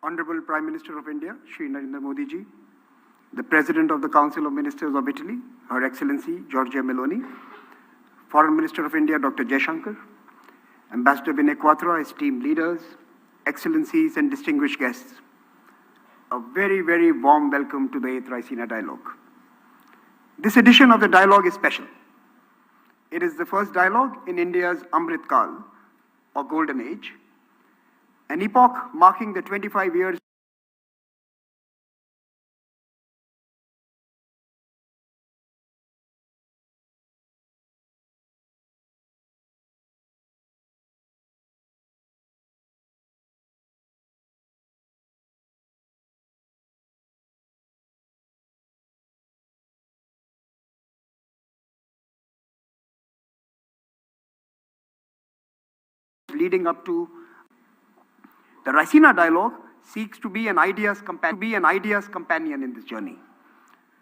Honorable Prime Minister of India, Shri Narendra Modi ji, the President of the Council of Ministers of Italy, Her Excellency Giorgia Meloni, Foreign Minister of India, Dr. Jaishankar, Ambassador Vinay Quattro, esteemed leaders, excellencies and distinguished guests. A very, very warm welcome to the 8th Raisina Dialogue. This edition of the dialogue is special. It is the first dialogue in India's Amrit Kal, or Golden Age, an epoch marking the 25 years leading up to the Raisina Dialogue seeks to be an ideas companion in this journey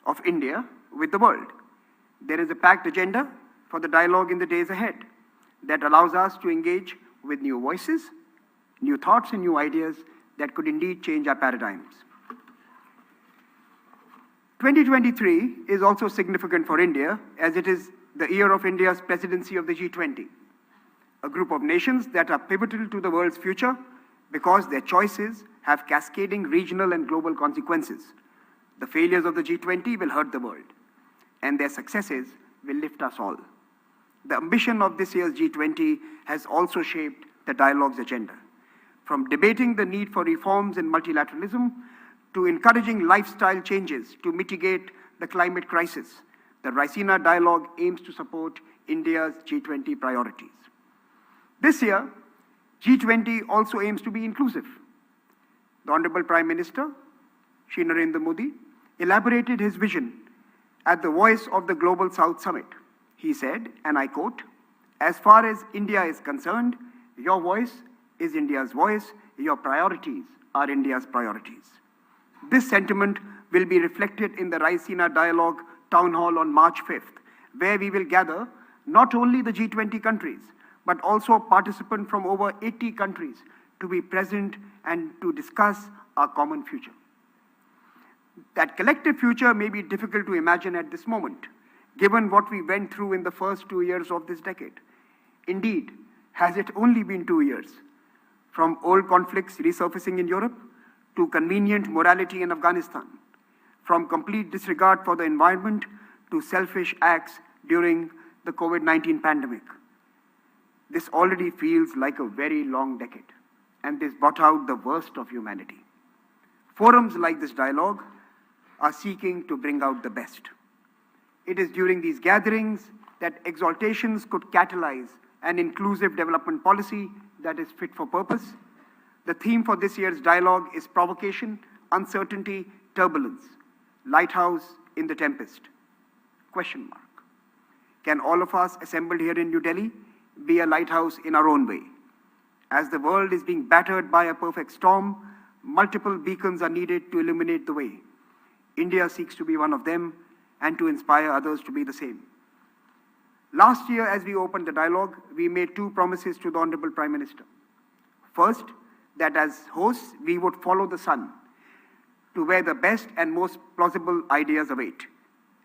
of India with the world. There is a packed agenda for the dialogue in the days ahead that allows us to engage with new voices, new thoughts and new ideas that could indeed change our paradigms. 2023 is also significant for India as it is the year of India's presidency of the G20, a group of nations that are pivotal to the world's future because their choices have cascading regional and global consequences. The failures of the G20 will hurt the world, and their successes will lift us all. The ambition of this year's G20 has also shaped the dialogue's agenda. From debating the need for reforms in multilateralism to encouraging lifestyle changes to mitigate the climate crisis, the Raisina Dialogue aims to support India's G20 priorities. This year, G20 also aims to be inclusive. The Honorable Prime Minister, Shri Narendra Modi, elaborated his vision at the Voice of the Global South Summit. He said, and I quote, "As far as India is concerned, your voice is India's voice, your priorities are India's priorities." This sentiment will be reflected in the Raisina Dialogue Town Hall on March 5th, where we will gather not only the G20 countries, but also participants from over 80 countries to be present and to discuss our common future. That collective future may be difficult to imagine at this moment, given what we went through in the first 2 years of this decade. Indeed, has it only been 2 years? From old conflicts resurfacing in Europe to convenient morality in Afghanistan, from complete disregard for the environment to selfish acts during the COVID-19 pandemic. This already feels like a very long decade, and this brought out the worst of humanity. Forums like this dialogue are seeking to bring out the best. It is during these gatherings that exaltations could catalyze an inclusive development policy that is fit for purpose. The theme for this year's dialogue is provocation, uncertainty, turbulence. Lighthouse in the tempest? Question mark. Can all of us assembled here in New Delhi be a lighthouse in our own way? As the world is being battered by a perfect storm, multiple beacons are needed to illuminate the way. India seeks to be one of them and to inspire others to be the same. Last year, as we opened the dialogue, we made 2 promises to the Honorable Prime Minister. First, that as hosts, we would follow the sun to where the best and most plausible ideas await.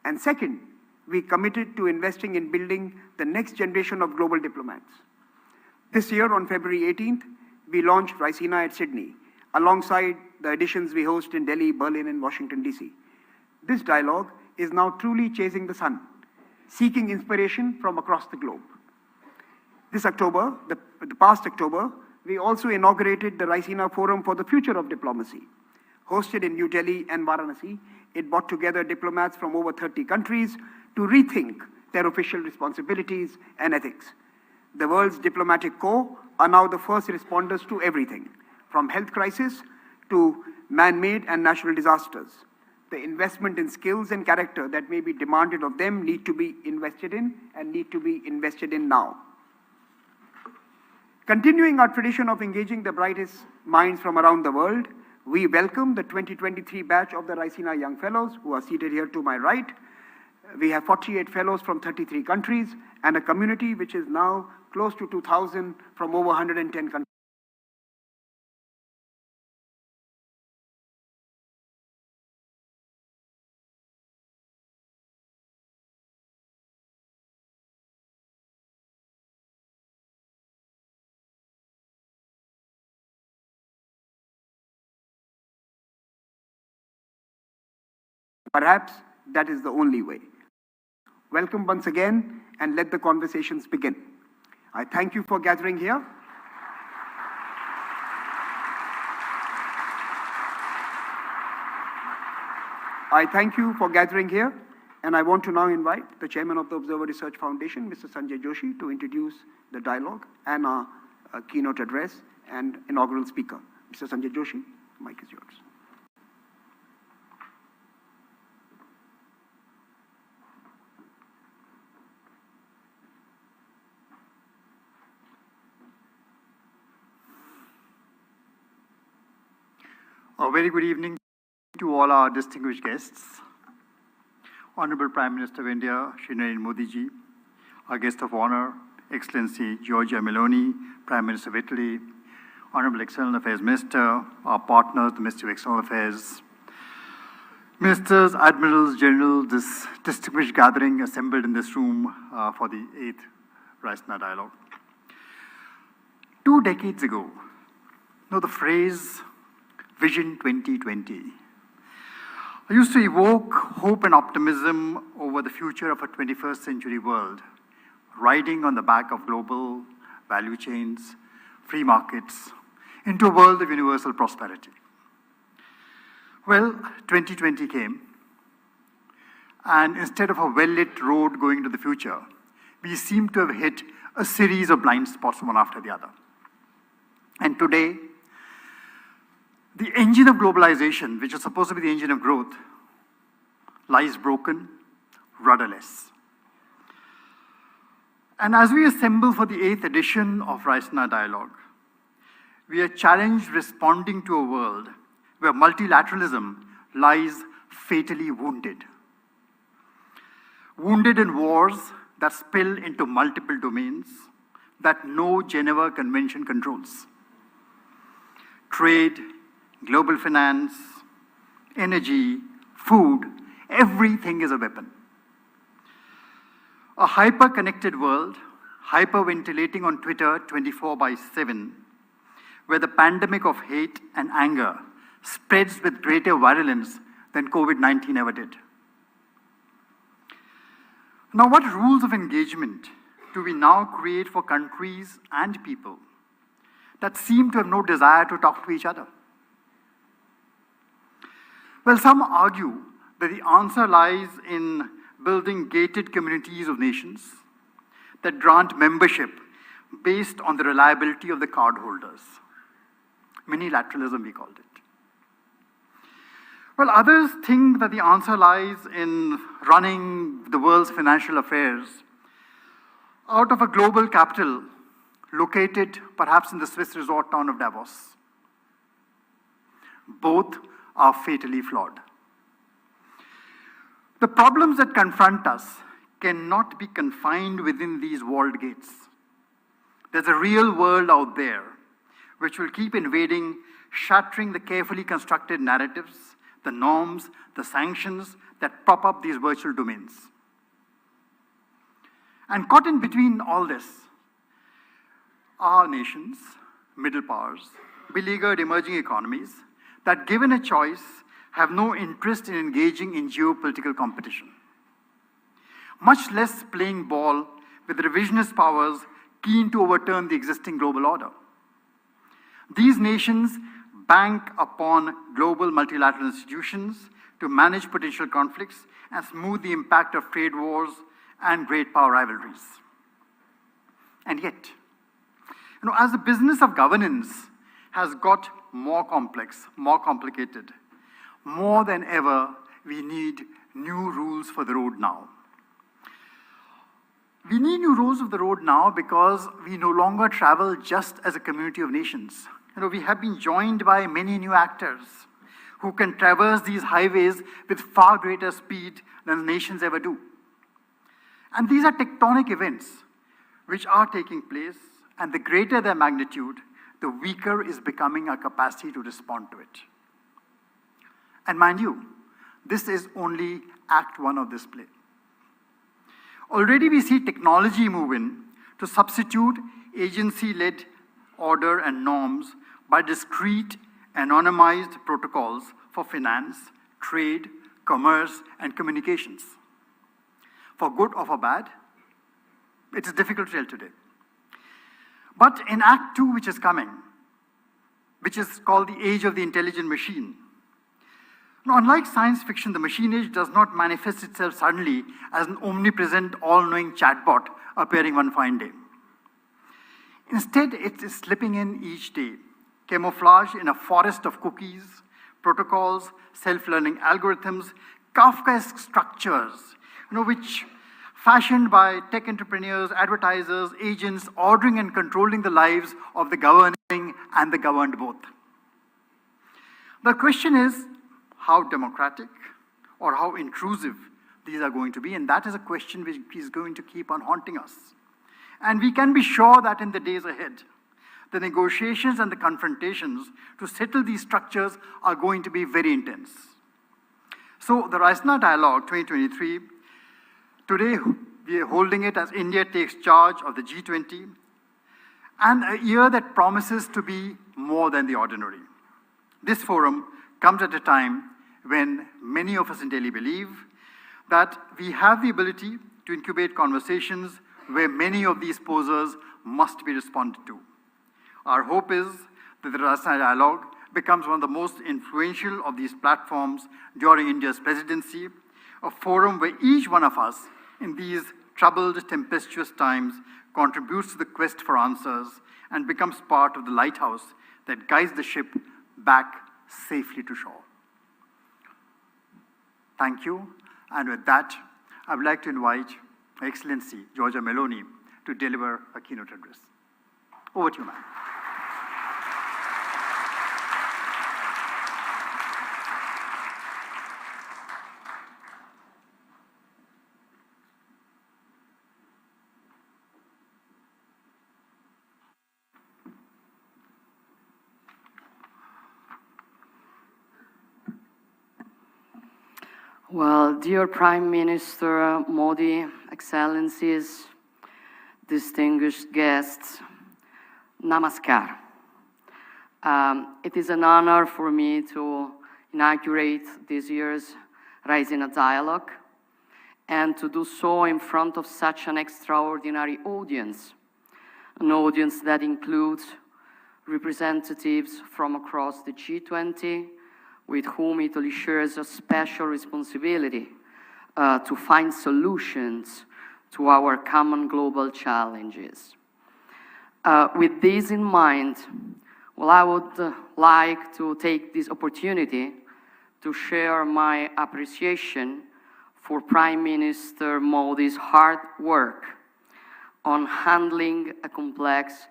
And second, we committed to investing in building the next generation of global diplomats. This year, on February 18th, we launched Raisina at Sydney, alongside the editions we host in Delhi, Berlin, and Washington, D.C. This dialogue is now truly chasing the sun, seeking inspiration from across the globe. This October, the past October, we also inaugurated the Raisina Forum for the Future of Diplomacy. Hosted in New Delhi and Varanasi, it brought together diplomats from over 30 countries to rethink their official responsibilities and ethics. The world's diplomatic corps are now the first responders to everything, from health crisis to man-made and natural disasters. The investment in skills and character that may be demanded of them need to be invested in and need to be invested in now. Continuing our tradition of engaging the brightest minds from around the world, we welcome the 2023 batch of the Raisina Young Fellows who are seated here to my right. We have 48 fellows from 33 countries and a community which is now close to 2,000 from over 110 countries. Perhaps that is the only way. Welcome once again, and let the conversations begin. I thank you for gathering here. And I want to now invite the chairman of the Observer Research Foundation, Mr. Sanjay Joshi, to introduce the dialogue and our keynote address and inaugural speaker. Mr. Sanjay Joshi, the mic is yours. A very good evening to all our distinguished guests. Honorable Prime Minister of India, Shri Narendra Modi ji, our guest of honor, Excellency Giorgia Meloni, Prime Minister of Italy, Honorable External Affairs Minister, our partners, the Ministry of External Affairs, Ministers, Admirals, Generals, this distinguished gathering assembled in this room for the 8th Raisina Dialogue. 2 decades ago, the phrase Vision 2020 used to evoke hope and optimism over the future of a 21st century world, riding on the back of global value chains, free markets, into a world of universal prosperity. Well, 2020 came, and instead of a well-lit road going to the future, we seem to have hit a series of blind spots one after the other. And today, the engine of globalization, which is supposed to be the engine of growth, lies broken, rudderless. And as we assemble for the 8th edition of Raisina Dialogue, we are challenged responding to a world where multilateralism lies fatally wounded. Wounded in wars that spill into multiple domains that no Geneva Convention controls. Trade, global finance, energy, food, everything is a weapon. A hyper-connected world, hyperventilating on Twitter 24/7, where the pandemic of hate and anger spreads with greater virulence than COVID-19 ever did. Now, what rules of engagement do we now create for countries and people that seem to have no desire to talk to each other? Well, some argue that the answer lies in building gated communities of nations that grant membership based on the reliability of the cardholders. Minilateralism, we called it. Well, others think that the answer lies in running the world's financial affairs out of a global capital located perhaps in the Swiss resort town of Davos. Both are fatally flawed. The problems that confront us cannot be confined within these walled gates. There's a real world out there which will keep invading, shattering the carefully constructed narratives, the norms, the sanctions that prop up these virtual domains. And caught in between all this are nations, middle powers, beleaguered emerging economies that, given a choice, have no interest in engaging in geopolitical competition, much less playing ball with revisionist powers keen to overturn the existing global order. These nations bank upon global multilateral institutions to manage potential conflicts and smooth the impact of trade wars and great power rivalries. And yet, as the business of governance has got more complex, more complicated, more than ever, we need new rules for the road now. We need new rules of the road now because we no longer travel just as a community of nations. We have been joined by many new actors who can traverse these highways with far greater speed than the nations ever do. And these are tectonic events which are taking place, and the greater their magnitude, the weaker is becoming our capacity to respond to it. And mind you, this is only Act 1 of this play. Already we see technology move in to substitute agency-led order and norms by discrete, anonymized protocols for finance, trade, commerce, and communications. For good or for bad, it is difficult to tell today. But in Act 2, which is coming, which is called the age of the intelligent machine, now, unlike science fiction, the machine age does not manifest itself suddenly as an omnipresent, all-knowing chatbot appearing one fine day. Instead, it is slipping in each day, camouflaged in a forest of cookies, protocols, self-learning algorithms, Kafkaesque structures, which fashioned by tech entrepreneurs, advertisers, agents, ordering and controlling the lives of the governing and the governed both. The question is how democratic or how intrusive these are going to be, and that is a question which is going to keep on haunting us. And we can be sure that in the days ahead, the negotiations and the confrontations to settle these structures are going to be very intense. So the Raisina Dialogue 2023, today we are holding it as India takes charge of the G20, and a year that promises to be more than the ordinary. This forum comes at a time when many of us in Delhi believe that we have the ability to incubate conversations where many of these posers must be responded to. Our hope is that the Raisina Dialogue becomes one of the most influential of these platforms during India's presidency, a forum where each one of us in these troubled, tempestuous times contributes to the quest for answers and becomes part of the lighthouse that guides the ship back safely to shore. Thank you. And with that, I would like to invite Her Excellency Giorgia Meloni to deliver a keynote address. Over to you, ma'am. Well, dear Prime Minister Modi, Excellencies, distinguished guests, namaskar. It is an honor for me to inaugurate this year's Raisina Dialogue and to do so in front of such an extraordinary audience, an audience that includes representatives from across the G20, with whom Italy shares a special responsibility to find solutions to our common global challenges. With this in mind, well, I would like to take this opportunity to share my appreciation for Prime Minister Modi's hard work on handling a complex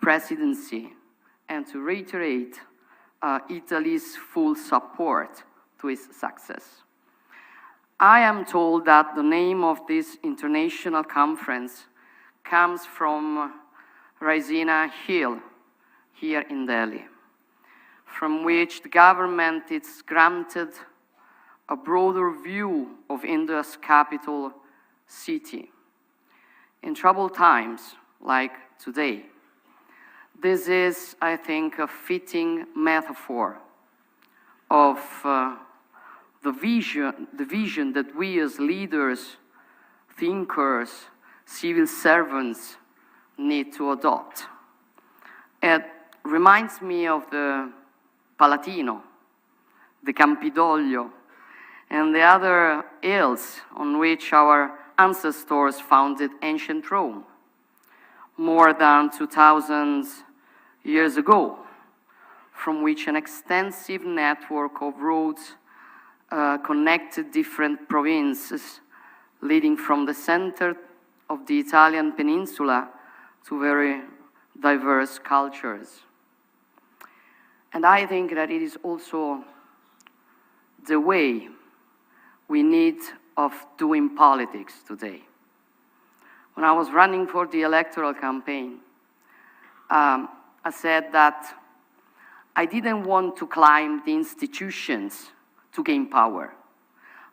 presidency and to reiterate Italy's full support to its success. I am told that the name of this international conference comes from Raisina Hill here in Delhi, from which the government is granted a broader view of India's capital city. In troubled times like today, this is, I think, a fitting metaphor of the vision that we as leaders, thinkers, civil servants need to adopt. It reminds me of the Palatino, the Campidoglio, and the other hills on which our ancestors founded ancient Rome more than 2,000 years ago, from which an extensive network of roads connected different provinces, leading from the center of the Italian peninsula to very diverse cultures. And I think that it is also the way we need of doing politics today. When I was running for the electoral campaign, I said that I didn't want to climb the institutions to gain power.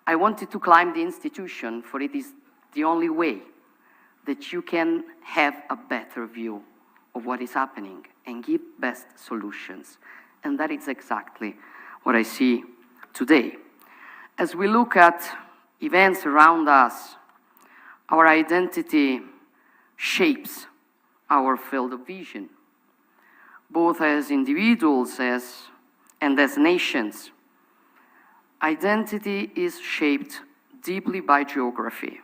I wanted to climb the institution, for it is the only way that you can have a better view of what is happening and give best solutions. And that is exactly what I see today. As we look at events around us, our identity shapes our field of vision, both as individuals and as nations. Identity is shaped deeply by geography,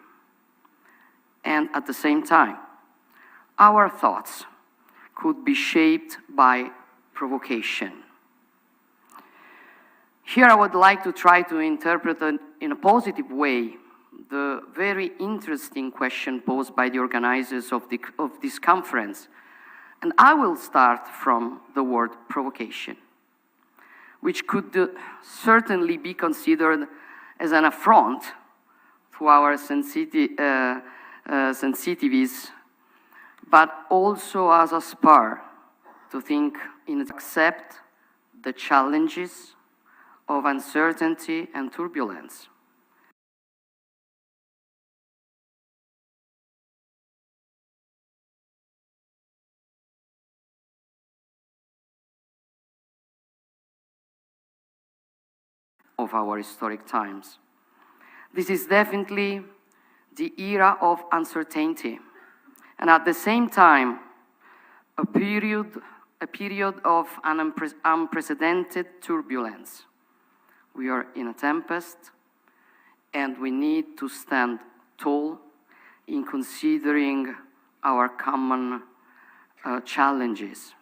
and at the same time, our thoughts could be shaped by provocation. Here I would like to try to interpret in a positive way the very interesting question posed by the organizers of this conference. And I will start from the word provocation, which could certainly be considered as an affront to our sensitivities, but also as a spur to think and accept the challenges of uncertainty and turbulence. Of our historic times. This is definitely the era of uncertainty, and at the same time, a period of an unprecedented turbulence. We are in a tempest, and we need to stand tall in considering our common challenges.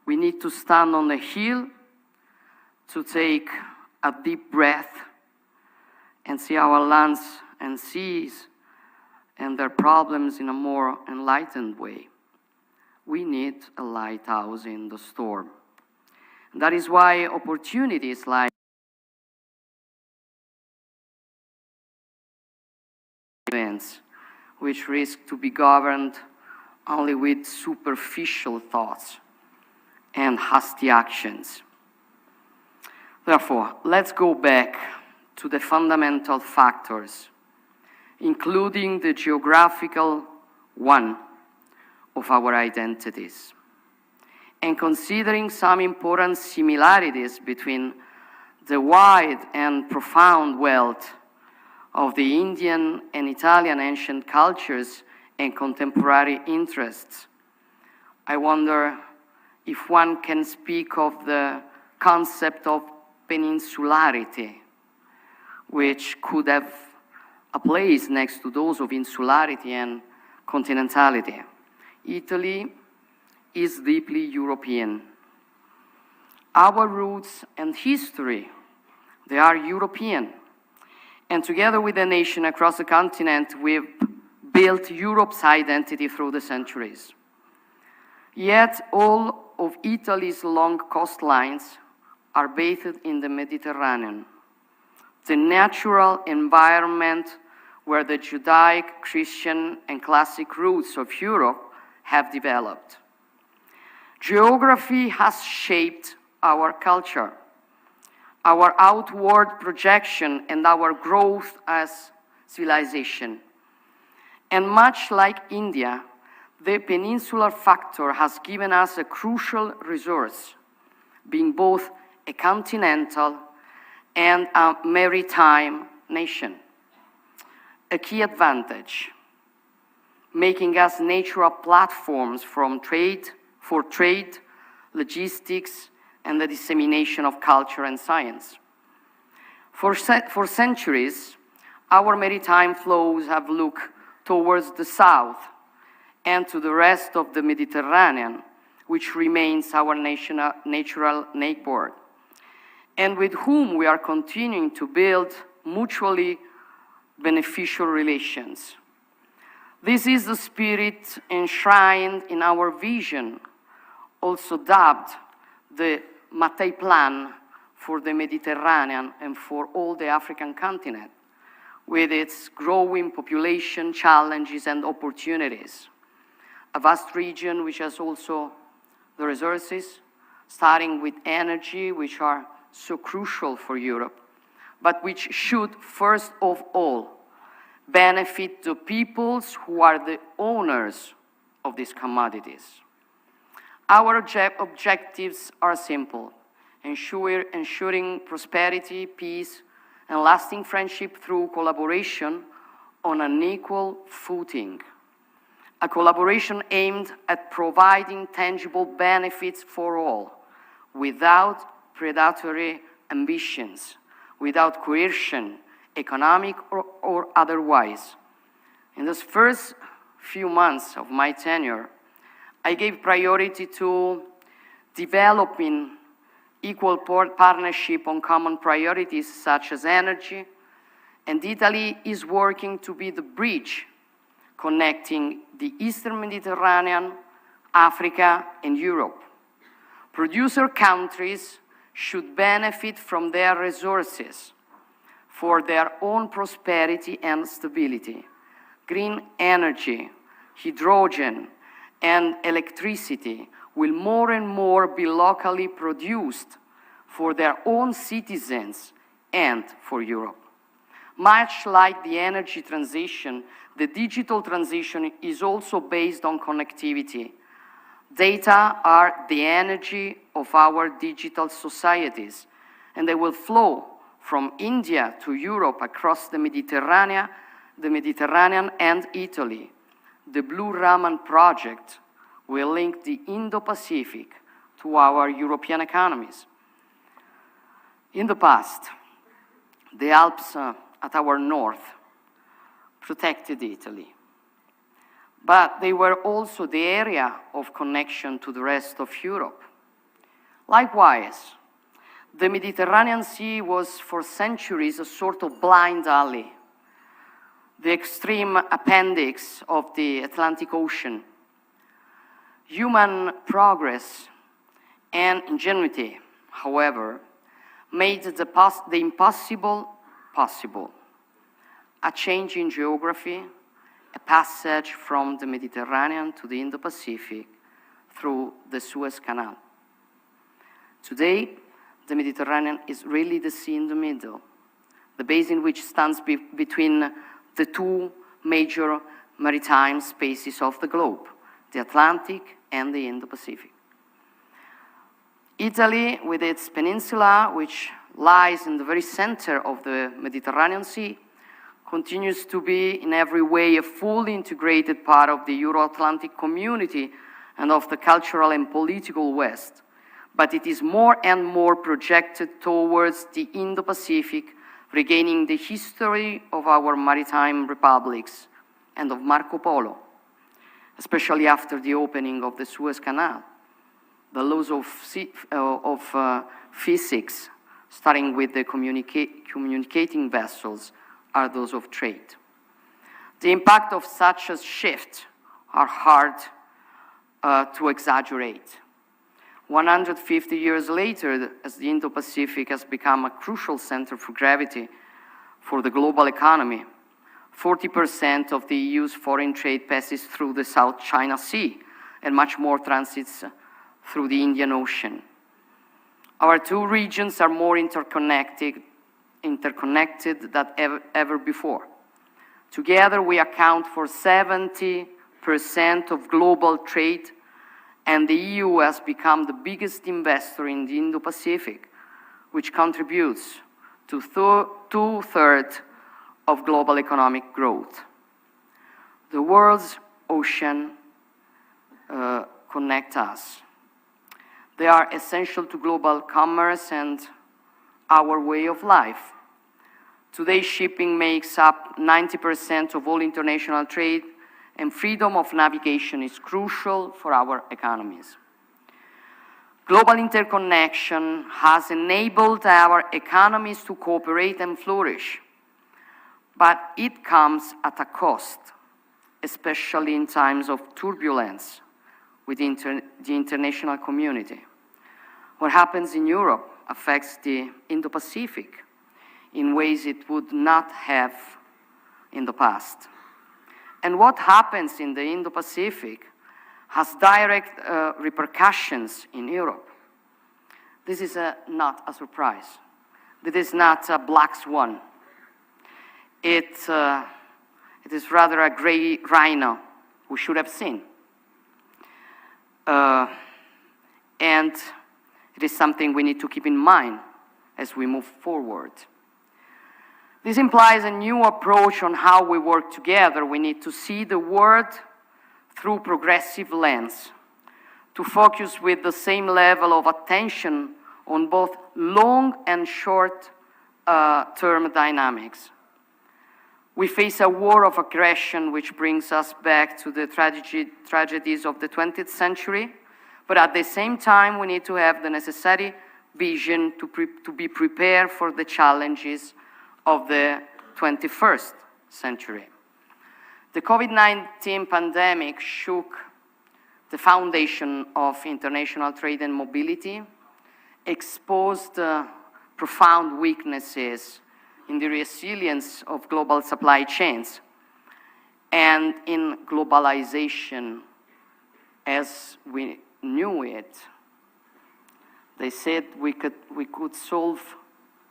We need to stand on the hill to take a deep breath and see our lands and seas and their problems in a more enlightened way. We need a lighthouse in the storm. And that is why opportunities like events, which risk to be governed only with superficial thoughts and hasty actions. Therefore, let's go back to the fundamental factors, including the geographical one of our identities, and considering some important similarities between the wide and profound wealth of the Indian and Italian ancient cultures and contemporary interests. I wonder if one can speak of the concept of peninsularity, which could have a place next to those of insularity and continentality. Italy is deeply European. Our roots and history, they are European. And together with the nation across the continent, we've built Europe's identity through the centuries. Yet all of Italy's long coastlines are bathed in the Mediterranean, the natural environment where the Judaic, Christian, and classic roots of Europe have developed. Geography has shaped our culture, our outward projection, and our growth as civilization. And much like India, the peninsular factor has given us a crucial resource, being both a continental and a maritime nation. A key advantage, making us natural platforms for trade, logistics, and the dissemination of culture and science. For centuries, our maritime flows have looked towards the south and to the rest of the Mediterranean, which remains our natural neighbor, and with whom we are continuing to build mutually beneficial relations. This is the spirit enshrined in our vision, also dubbed the Mattei Plan for the Mediterranean and for all the African continent, with its growing population, challenges, and opportunities. A vast region which has also the resources, starting with energy, which are so crucial for Europe, but which should, first of all, benefit the peoples who are the owners of these commodities. Our objectives are simple: ensuring prosperity, peace, and lasting friendship through collaboration on an equal footing. A collaboration aimed at providing tangible benefits for all, without predatory ambitions, without coercion, economic or otherwise. In those first few months of my tenure, I gave priority to developing equal partnership on common priorities such as energy, and Italy is working to be the bridge connecting the Eastern Mediterranean, Africa, and Europe. Producer countries should benefit from their resources for their own prosperity and stability. Green energy, hydrogen, and electricity will more and more be locally produced for their own citizens and for Europe. Much like the energy transition, the digital transition is also based on connectivity. Data are the energy of our digital societies, and they will flow from India to Europe across the Mediterranean and Italy. The Blue Raman project will link the Indo-Pacific to our European economies. In the past, the Alps at our north protected Italy, but they were also the area of connection to the rest of Europe. Likewise, the Mediterranean Sea was for centuries a sort of blind alley, the extreme appendix of the Atlantic Ocean. Human progress and ingenuity, however, made the impossible possible. A change in geography, a passage from the Mediterranean to the Indo-Pacific through the Suez Canal. Today, the Mediterranean is really the sea in the middle, the basin which stands between the two major maritime spaces of the globe, the Atlantic and the Indo-Pacific. Italy, with its peninsula, which lies in the very center of the Mediterranean Sea, continues to be in every way a fully integrated part of the Euro-Atlantic community and of the cultural and political West. But it is more and more projected towards the Indo-Pacific, regaining the history of our maritime republics and of Marco Polo, especially after the opening of the Suez Canal. The laws of physics, starting with the communicating vessels, are those of trade. The impact of such a shift are hard to exaggerate. 150 years later, as the Indo-Pacific has become a crucial center for gravity for the global economy, 40% of the EU's foreign trade passes through the South China Sea, and much more transits through the Indian Ocean. Our two regions are more interconnected than ever before. Together, we account for 70% of global trade, and the EU has become the biggest investor in the Indo-Pacific, which contributes to two-thirds of global economic growth. The world's oceans connect us. They are essential to global commerce and our way of life. Today, shipping makes up 90% of all international trade, and freedom of navigation is crucial for our economies. Global interconnection has enabled our economies to cooperate and flourish, but it comes at a cost, especially in times of turbulence within the international community. What happens in Europe affects the Indo-Pacific in ways it would not have in the past. And what happens in the Indo-Pacific has direct repercussions in Europe. This is not a surprise. This is not a black swan. It is rather a gray rhino we should have seen. And it is something we need to keep in mind as we move forward. This implies a new approach on how we work together. We need to see the world through progressive lens, to focus with the same level of attention on both long and short-term dynamics. We face a war of aggression which brings us back to the tragedies of the 20th century, but at the same time we need to have the necessary vision to be prepared for the challenges of the 21st century. The COVID-19 pandemic shook the foundation of international trade and mobility, exposed profound weaknesses in the resilience of global supply chains and in globalization as we knew it. They said we could solve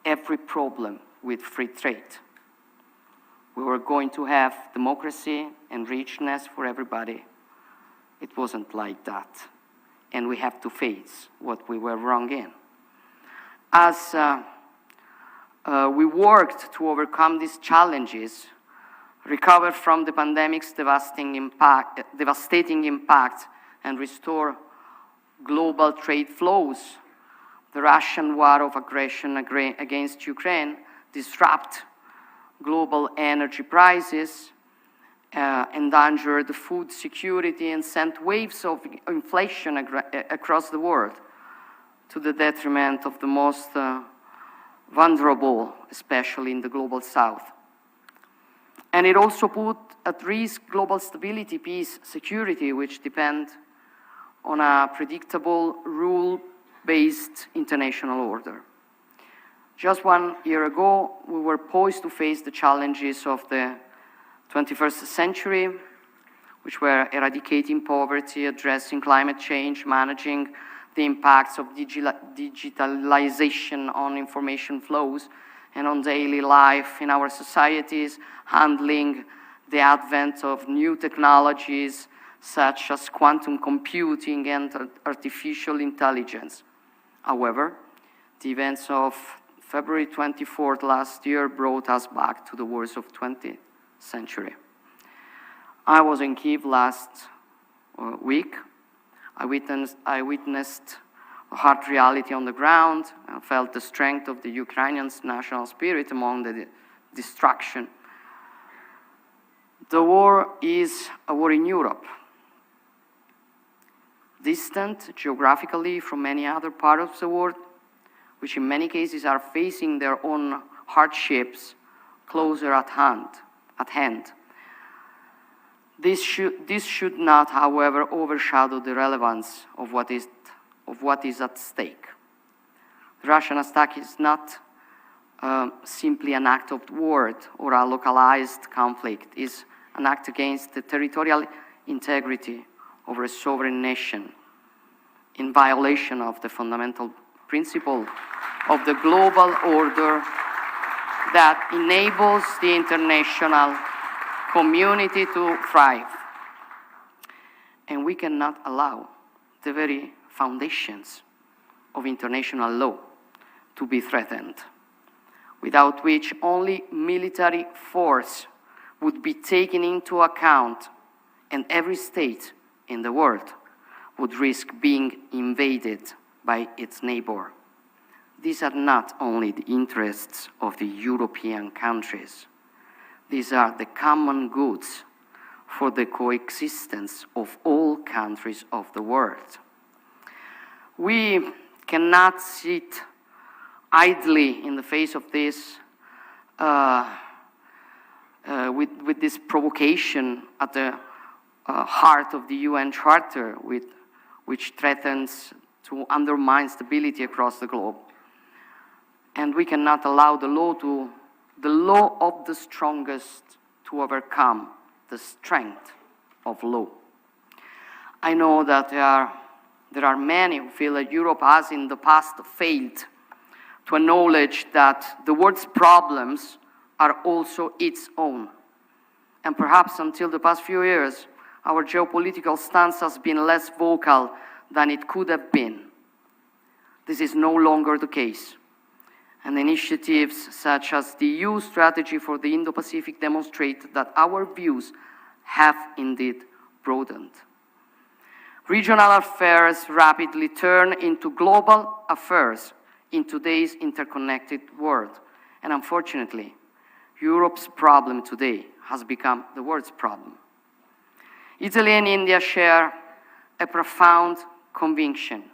every problem with free trade. We were going to have democracy and richness for everybody. It wasn't like that. And we have to face what we were wrong in. As we worked to overcome these challenges, recover from the pandemic's devastating impact, and restore global trade flows, the Russian war of aggression against Ukraine disrupt global energy prices, endangered food security, and sent waves of inflation across the world to the detriment of the most vulnerable, especially in the global south. And it also put at risk global stability, peace, security, which depend on a predictable, rule-based international order. Just 1 year ago, we were poised to face the challenges of the 21st century, which were eradicating poverty, addressing climate change, managing the impacts of digitalization on information flows and on daily life in our societies, handling the advent of new technologies such as quantum computing and artificial intelligence. However, the events of February 24th last year brought us back to the wars of 20th century. I was in Kyiv last week. I witnessed a hard reality on the ground. I felt the strength of the Ukrainians' national spirit among the destruction. The war is a war in Europe, distant geographically from many other parts of the world, which in many cases are facing their own hardships closer at hand. This should not, however, overshadow the relevance of what is at stake. The Russian attack is not simply an act of war or a localized conflict. It is an act against the territorial integrity of a sovereign nation in violation of the fundamental principle of the global order that enables the international community to thrive. And we cannot allow the very foundations of international law to be threatened, without which only military force would be taken into account, and every state in the world would risk being invaded by its neighbor. These are not only the interests of the European countries. These are the common goods for the coexistence of all countries of the world. We cannot sit idly in the face of this, with this provocation at the heart of the UN Charter, which threatens to undermine stability across the globe. And we cannot allow the law of the strongest to overcome the strength of law. I know that there are many who feel that Europe has in the past failed to acknowledge that the world's problems are also its own. And perhaps until the past few years, our geopolitical stance has been less vocal than it could have been. This is no longer the case. And initiatives such as the EU strategy for the Indo-Pacific demonstrate that our views have indeed broadened. Regional affairs rapidly turn into global affairs in today's interconnected world. And unfortunately, Europe's problem today has become the world's problem. Italy and India share a profound conviction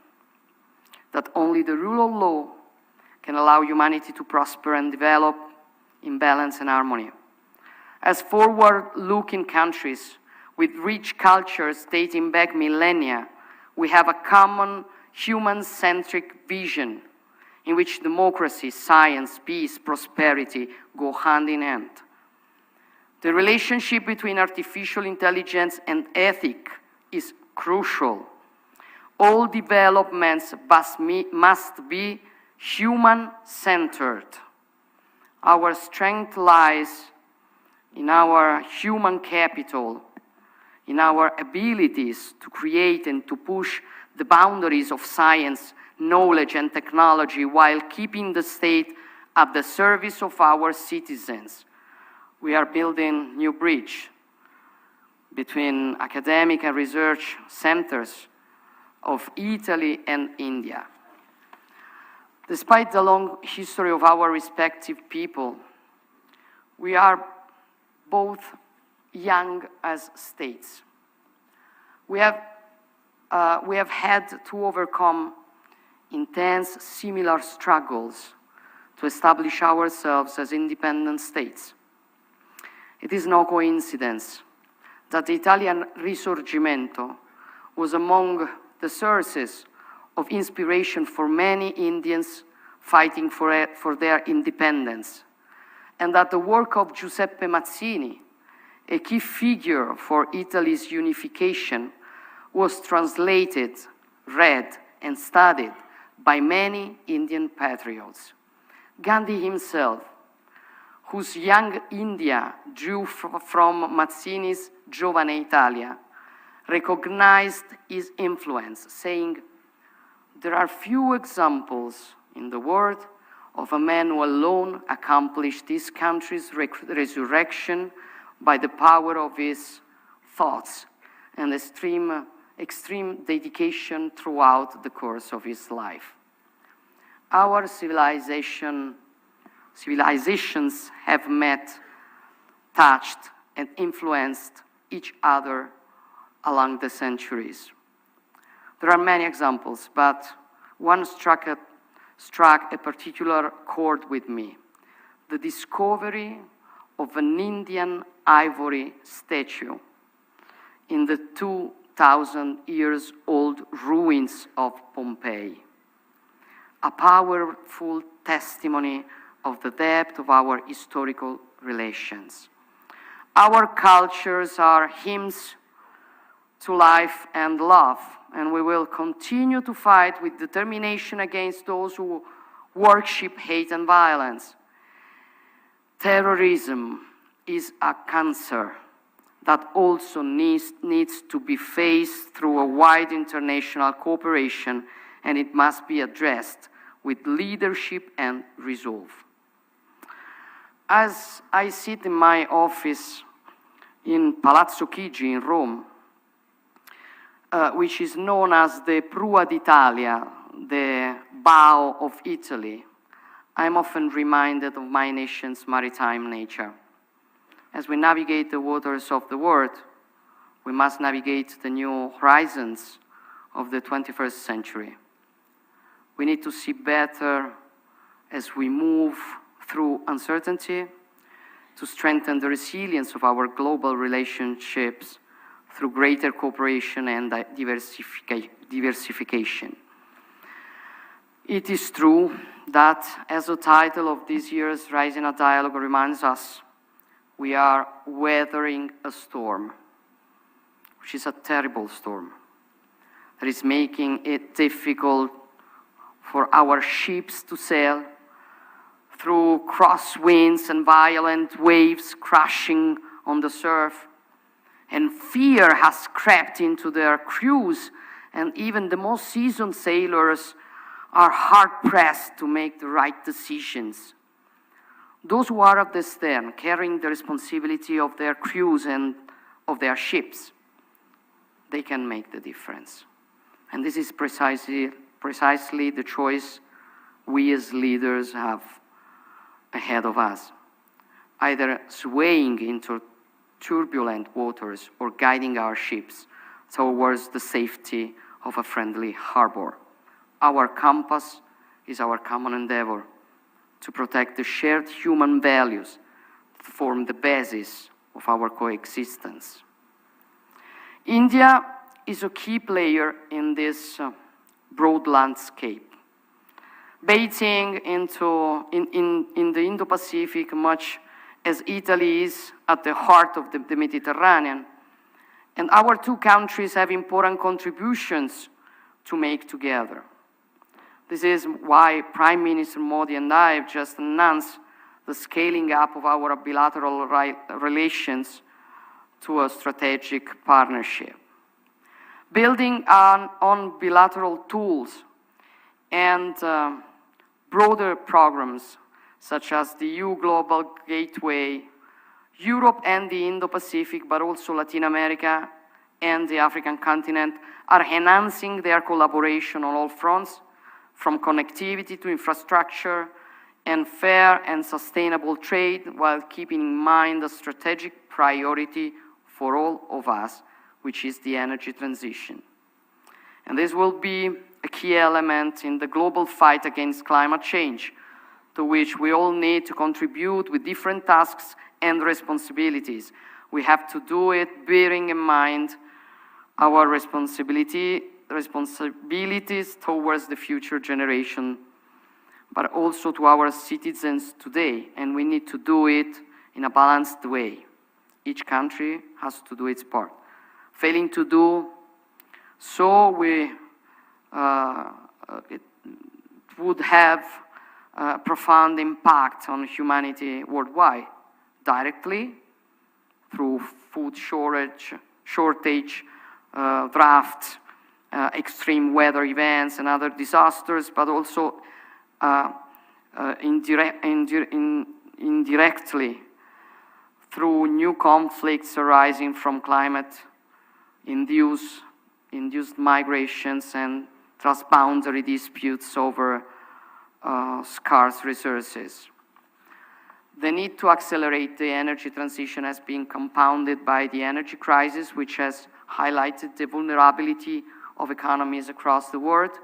that only the rule of law can allow humanity to prosper and develop in balance and harmony. As forward-looking countries with rich cultures dating back millennia, we have a common human-centric vision in which democracy, science, peace, prosperity go hand in hand. The relationship between artificial intelligence and ethics is crucial. All developments must be human-centered. Our strength lies in our human capital, in our abilities to create and to push the boundaries of science, knowledge, and technology while keeping the state at the service of our citizens. We are building new bridge between academic and research centers of Italy and India. Despite the long history of our respective people, we are both young as states. We have had to overcome intense similar struggles to establish ourselves as independent states. It is no coincidence that the Italian Risorgimento was among the sources of inspiration for many Indians fighting for their independence, and that the work of Giuseppe Mazzini, a key figure for Italy's unification, was translated, read, and studied by many Indian patriots. Gandhi himself, whose Young India drew from Mazzini's Giovane Italia, recognized his influence, saying, "There are few examples in the world of a man who alone accomplished this country's resurrection by the power of his thoughts and extreme dedication throughout the course of his life." Our civilizations have met, touched, and influenced each other along the centuries. There are many examples, but one struck a particular chord with me: the discovery of an Indian ivory statue in the 2,000 years old ruins of Pompeii, a powerful testimony of the depth of our historical relations. Our cultures are hymns to life and love, and we will continue to fight with determination against those who worship hate and violence. Terrorism is a cancer that also needs to be faced through a wide international cooperation, and it must be addressed with leadership and resolve. As I sit in my office in Palazzo Chigi in Rome, which is known as the Prua d'Italia, the bow of Italy, I'm often reminded of my nation's maritime nature. As we navigate the waters of the world, we must navigate the new horizons of the 21st century. We need to see better as we move through uncertainty, to strengthen the resilience of our global relationships through greater cooperation and diversification. It is true that, as the title of this year's Raisina Dialogue reminds us, we are weathering a storm, which is a terrible storm, that is making it difficult for our ships to sail through crosswinds and violent waves crashing on the surf. And fear has crept into their crews, and even the most seasoned sailors are hard-pressed to make the right decisions. Those who are at the stern, carrying the responsibility of their crews and of their ships, they can make the difference. And this is precisely the choice we as leaders have ahead of us, either swaying into turbulent waters or guiding our ships towards the safety of a friendly harbor. Our compass is our common endeavor to protect the shared human values that form the basis of our coexistence. India is a key player in this broad landscape, bathing in the Indo-Pacific much as Italy is at the heart of the Mediterranean. And our two countries have important contributions to make together. This is why Prime Minister Modi and I have just announced the scaling up of our bilateral relations to a strategic partnership. Building on bilateral tools and broader programs such as the EU Global Gateway, Europe and the Indo-Pacific, but also Latin America and the African continent are enhancing their collaboration on all fronts, from connectivity to infrastructure and fair and sustainable trade, while keeping in mind the strategic priority for all of us, which is the energy transition. And this will be a key element in the global fight against climate change, to which we all need to contribute with different tasks and responsibilities. We have to do it bearing in mind our responsibilities towards the future generation, but also to our citizens today, and we need to do it in a balanced way. Each country has to do its part. Failing to do so, it would have a profound impact on humanity worldwide, directly through food shortage, drought, extreme weather events and other disasters, but also indirectly through new conflicts arising from climate-induced migrations and transboundary disputes over scarce resources. The need to accelerate the energy transition has been compounded by the energy crisis, which has highlighted the vulnerability of economies across the world.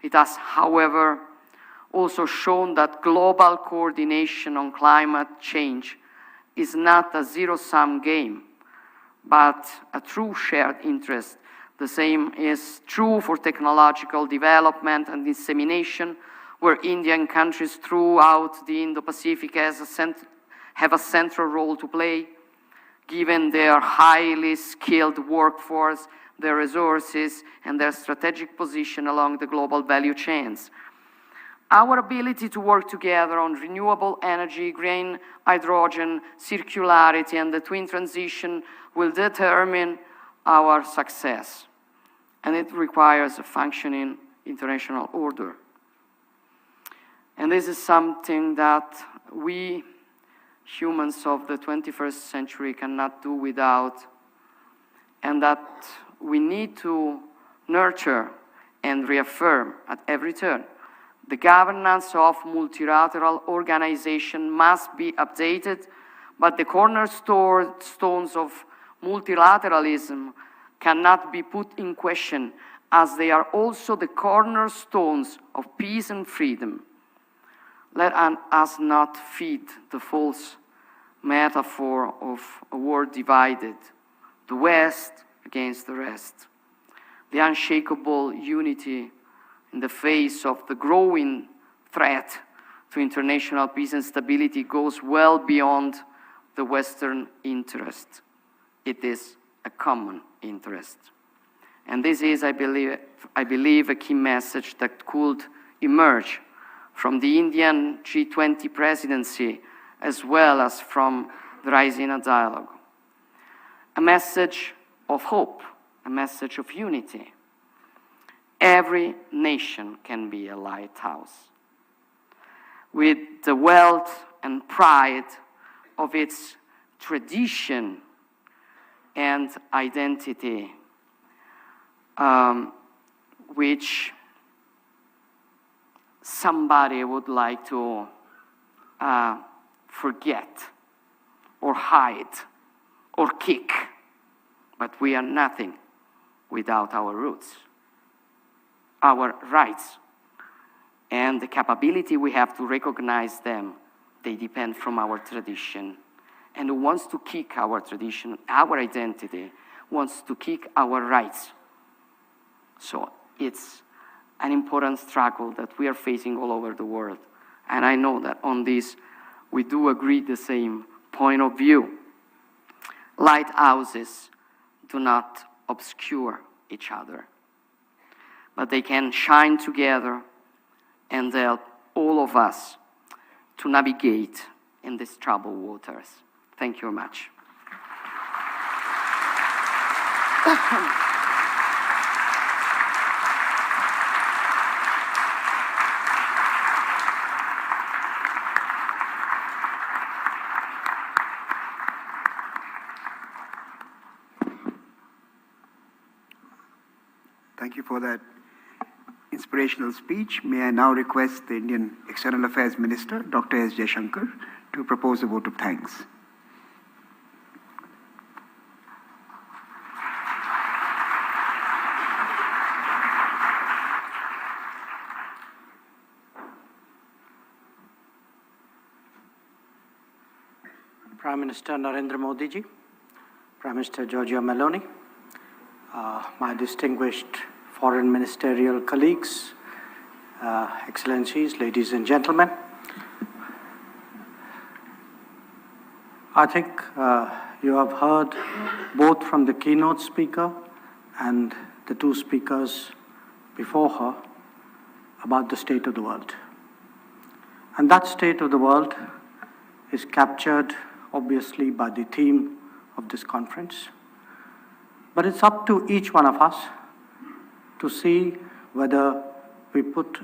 It has, however, also shown that global coordination on climate change is not a zero-sum game, but a true shared interest. The same is true for technological development and dissemination, where Indian countries throughout the Indo-Pacific have a central role to play, given their highly skilled workforce, their resources, and their strategic position along the global value chains. Our ability to work together on renewable energy, green hydrogen, circularity, and the twin transition will determine our success. And it requires a functioning international order. And this is something that we, humans of the 21st century, cannot do without, and that we need to nurture and reaffirm at every turn. The governance of multilateral organization must be updated, but the cornerstones of multilateralism cannot be put in question, as they are also the cornerstones of peace and freedom. Let us not feed the false metaphor of a world divided, the West against the rest. The unshakable unity in the face of the growing threat to international peace and stability goes well beyond the Western interest. It is a common interest. And this is, I believe, a key message that could emerge from the Indian G20 presidency, as well as from the Raisina Dialogue. A message of hope, a message of unity. every nation can be a lighthouse. With the wealth and pride of its tradition and identity, which somebody would like to forget or hide or kick. But we are nothing without our roots, our rights, and the capability we have to recognize them. They depend from our tradition. And who wants to kick our tradition, our identity, wants to kick our rights. So it's an important struggle that we are facing all over the world. And I know that on this, we do agree the same point of view. Lighthouses do not obscure each other, but they can shine together and help all of us to navigate in these troubled waters. Thank you very much. Thank you for that inspirational speech. May I now request the Indian External Affairs Minister, Dr. S. Jaishankar, to propose a vote of thanks. Prime Minister Narendra Modi ji, Prime Minister Giorgia Meloni, my distinguished foreign ministerial colleagues, excellencies, ladies and gentlemen. I think you have heard both from the keynote speaker and the two speakers before her about the state of the world. And that state of the world is captured obviously by the theme of this conference. But it's up to each one of us to see whether we put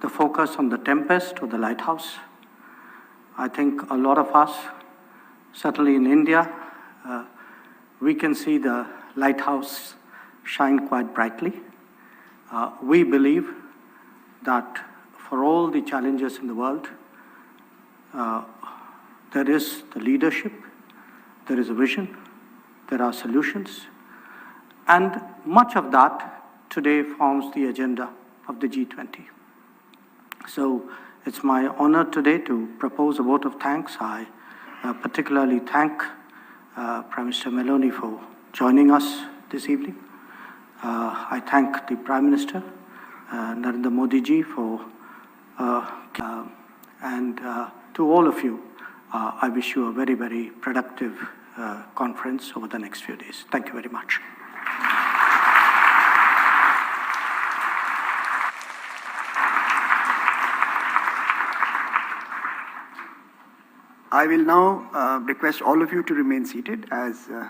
the focus on the tempest or the lighthouse. I think a lot of us, certainly in India, we can see the lighthouse shine quite brightly. We believe that for all the challenges in the world, there is the leadership, there is a vision, there are solutions, and much of that today forms the agenda of the G20. So it's my honor today to propose a vote of thanks. I particularly thank Prime Minister Meloni for joining us this evening. I thank the Prime Minister, Narendra Modi ji, for, and to all of you, I wish you a very, very productive conference over the next few days. Thank you very much. I will now request all of you to remain seated as the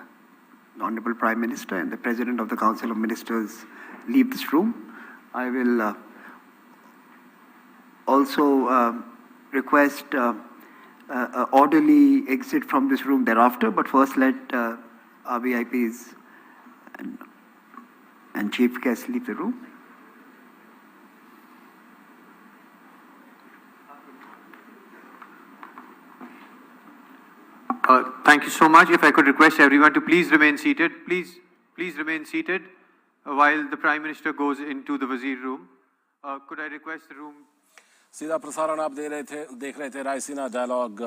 Honorable Prime Minister and the President of the Council of Ministers leave this room. I will also request an orderly exit from this room thereafter, but first let our VIPs and chief guests leave the room. Thank you so much. If I could request everyone to please remain seated. Please remain seated while the Prime Minister goes into the Wazir room. Could I request the room? सीधा प्रसारण आप देख रहे थे Raisina dialogue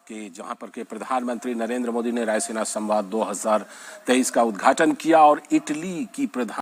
की, जहां पर के प्रधानमंत्री नरेंद्र मोदी ने रायसीना संवाद 2023 का उद्घाटन किया और इटली की प्रधान